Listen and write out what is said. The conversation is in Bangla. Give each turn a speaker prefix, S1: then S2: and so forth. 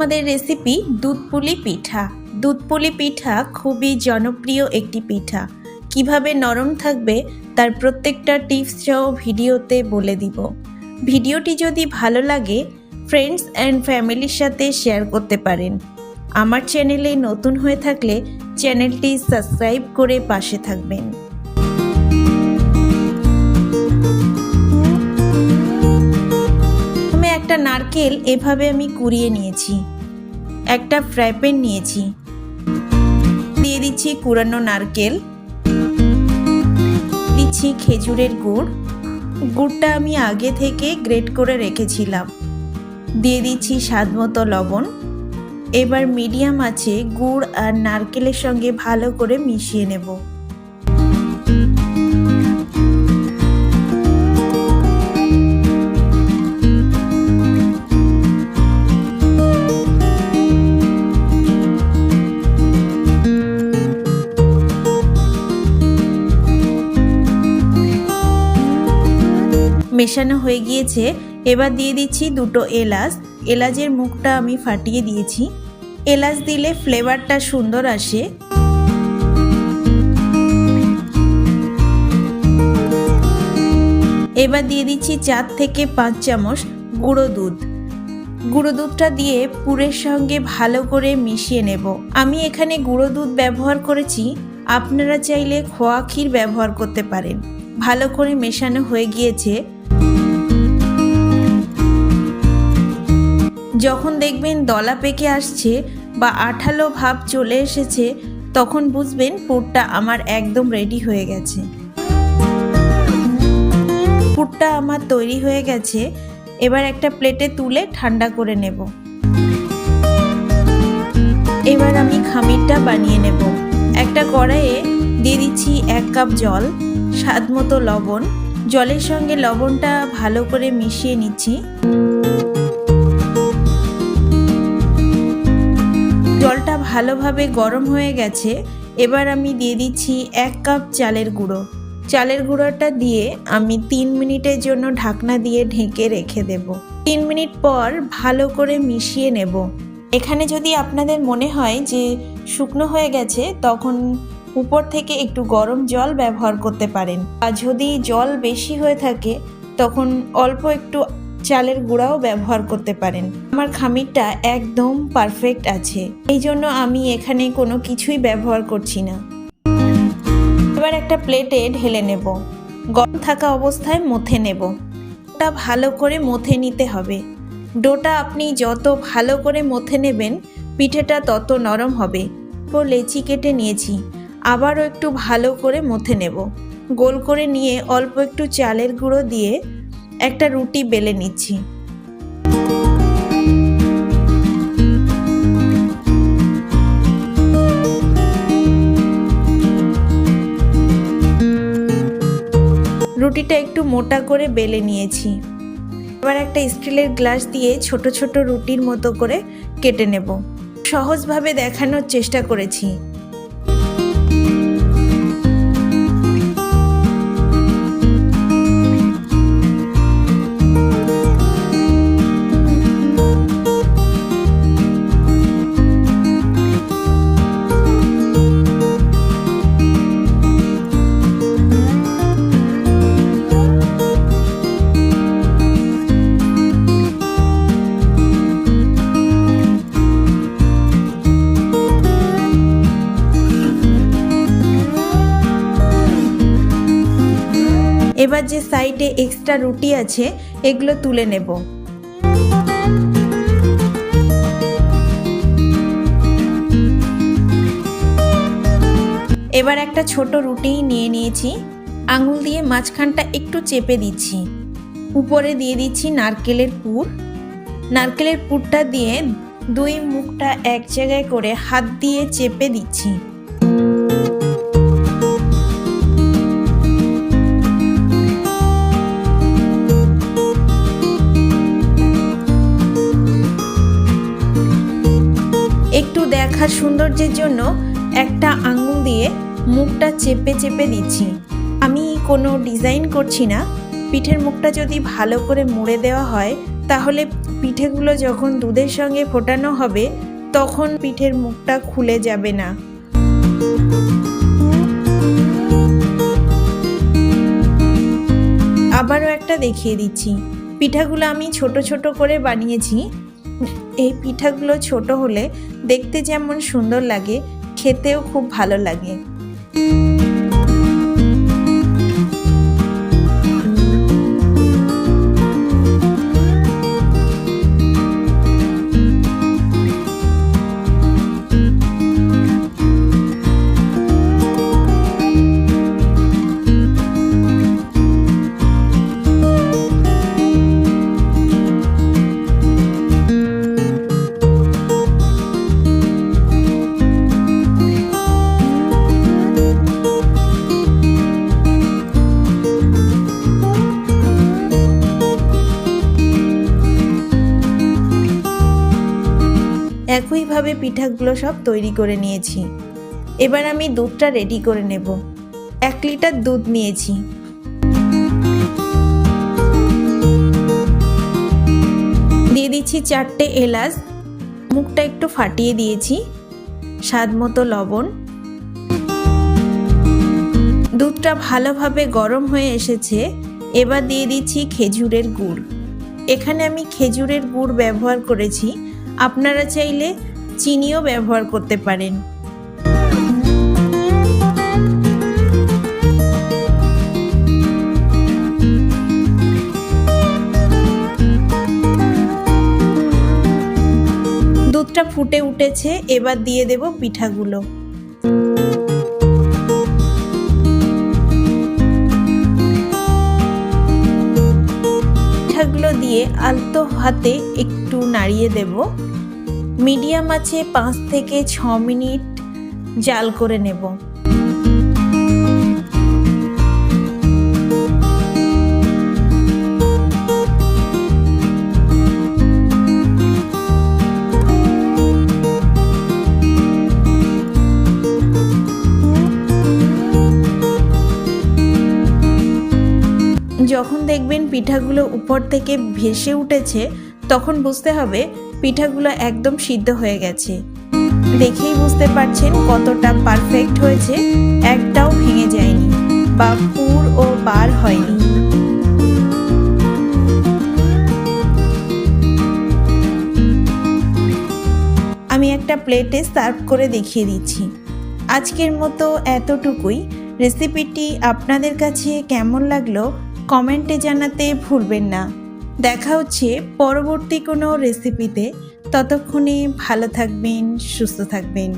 S1: আমাদের রেসিপি দুধ পুলি পিঠা। দুধ পুলি পিঠা খুবই জনপ্রিয় একটি পিঠা। কিভাবে নরম থাকবে তার প্রত্যেকটা টিপস সহ ভিডিওতে বলে দিব। ভিডিওটি যদি ভালো লাগে ফ্রেন্ডস অ্যান্ড ফ্যামিলির সাথে শেয়ার করতে পারেন। আমার চ্যানেলে নতুন হয়ে থাকলে চ্যানেলটি সাবস্ক্রাইব করে পাশে থাকবেন। একটা নারকেল এভাবে আমি কুড়িয়ে নিয়েছি। একটা ফ্রাই প্যান নিয়েছি, দিয়ে দিচ্ছি কুড়ানো নারকেল, দিচ্ছি খেজুরের গুড়। গুড়টা আমি আগে থেকে গ্রেট করে রেখেছিলাম। দিয়ে দিচ্ছি স্বাদমতো লবণ। এবার মিডিয়াম আঁচে গুড় আর নারকেলের সঙ্গে ভালো করে মিশিয়ে নেব। মেশানো হয়ে গিয়েছে। এবার দিয়ে দিচ্ছি দুটো এলাচ। এলাচের মুখটা আমি ফাটিয়ে দিয়েছি। এলাচ দিলে ফ্লেভারটা সুন্দর আসে। এবার দিয়ে দিচ্ছি 4 থেকে 5 চামচ গুঁড়ো দুধ। গুঁড়ো দুধটা দিয়ে পুরের সঙ্গে ভালো করে মিশিয়ে নেব। আমি এখানে গুঁড়ো দুধ ব্যবহার করেছি, আপনারা চাইলে খোয়া ক্ষীর ব্যবহার করতে পারেন। ভালো করে মেশানো হয়ে গিয়েছে। যখন দেখবেন দলা পেকে আসছে বা আঠালো ভাব চলে এসেছে, তখন বুঝবেন পুরটা আমার একদম রেডি হয়ে গেছে। পুরটা আমার তৈরি হয়ে গেছে। এবার একটা প্লেটে তুলে ঠান্ডা করে নেব। এবার আমি খামিরটা বানিয়ে নেব। একটা কড়াইয়ে দিয়ে দিচ্ছি 1 কাপ জল, স্বাদমতো লবণ। জলের সঙ্গে লবণটা ভালো করে মিশিয়ে নিচ্ছি। জলটা ভালোভাবে গরম হয়ে গেছে। এবার আমি দিয়ে দিচ্ছি 1 কাপ চালের গুঁড়ো। চালের গুঁড়োটা দিয়ে আমি 3 মিনিটের জন্য ঢাকনা দিয়ে ঢেকে রেখে দেব। 3 মিনিট পর ভালো করে মিশিয়ে নেব। এখানে যদি আপনাদের মনে হয় যে শুকনো হয়ে গেছে, তখন উপর থেকে একটু গরম জল ব্যবহার করতে পারেন। আর যদি জল বেশি হয়ে থাকে তখন অল্প একটু চালের গুঁড়াও ব্যবহার করতে পারেন। আমার খামিরটা একদম পারফেক্ট আছে, এই জন্য আমি এখানে কোনো কিছুই ব্যবহার করছি না। এবার একটা প্লেটে ঢেলে নেব। গরম থাকা অবস্থায় মথে নেব। ডোটা ভালো করে মথে নিতে হবে। ডোটা আপনি যত ভালো করে মথে নেবেন পিঠেটা তত নরম হবে। লেচি কেটে নিয়েছি, আবারও একটু ভালো করে মথে নেব। গোল করে নিয়ে অল্প একটু চালের গুঁড়ো দিয়ে একটা রুটি বেলে নিচ্ছি। রুটিটা একটু মোটা করে বেলে নিয়েছি। এবার একটা স্টিলের গ্লাস দিয়ে ছোট ছোট রুটির মতো করে কেটে নেব। সহজভাবে দেখানোর চেষ্টা করেছি। এবার যে সাইডে এক্সট্রা রুটি আছে এগুলো তুলে নেব। এবার একটা ছোট রুটি নিয়ে নিয়েছি। আঙুল দিয়ে মাঝখানটা একটু চেপে দিচ্ছি। উপরে দিয়ে দিচ্ছি নারকেলের পুর। নারকেলের পুরটা দিয়ে 2 মুখটা এক জায়গায় করে হাত দিয়ে চেপে দিচ্ছি। একটু দেখার সৌন্দর্যের জন্য একটা আঙুল দিয়ে মুখটা চেপে চেপে দিচ্ছি। আমি কোনো ডিজাইন করছি না। পিঠের মুখটা যদি ভালো করে মুড়ে দেওয়া হয় তাহলে পিঠেগুলো যখন দুধের সঙ্গে ফোটানো হবে তখন পিঠের মুখটা খুলে যাবে না। আবারও একটা দেখিয়ে দিচ্ছি। পিঠাগুলো আমি ছোট ছোট করে বানিয়েছি। এই পিঠাগুলো ছোট হলে দেখতে যেমন সুন্দর লাগে, খেতেও খুব ভালো লাগে। একইভাবে পিঠাগুলো সব তৈরি করে নিয়েছি। এবার আমি দুধটা রেডি করে নেব। 1 লিটার দুধ নিয়েছি। দিয়ে দিচ্ছি 4টে এলাচ, মুখটা একটু ফাটিয়ে দিয়েছি, স্বাদ মতো লবণ। দুধটা ভালোভাবে গরম হয়ে এসেছে। এবার দিয়ে দিচ্ছি খেজুরের গুড়। এখানে আমি খেজুরের গুড় ব্যবহার করেছি, আপনারা চাইলে চিনিও ব্যবহার করতে পারেন। দুধটা ফুটে উঠেছে, এবার দিয়ে দেব পিঠাগুলো। পিঠাগুলো দিয়ে আলতো হাতে একটু নাড়িয়ে দেব। মিডিয়াম আছে 5 থেকে 6 মিনিট জাল করে নেব। যখন দেখবেন পিঠাগুলো উপর থেকে ভেসে উঠেছে তখন বুঝতে হবে পিঠাগুলো একদম সিদ্ধ হয়ে গেছে। দেখেই বুঝতে পারছেন কতটা পারফেক্ট হয়েছে, একটাও ভেঙে যায়নি বা পুর ও বার হয়নি। আমি একটা প্লেটে সার্ভ করে দেখিয়ে দিচ্ছি। আজকের মতো এতটুকুই। রেসিপিটি আপনাদের কাছে কেমন লাগলো কমেন্টে জানাতে ভুলবেন না। দেখা হচ্ছে পরবর্তী কোনো রেসিপিতে। ততক্ষণে ভালো থাকবেন, সুস্থ থাকবেন।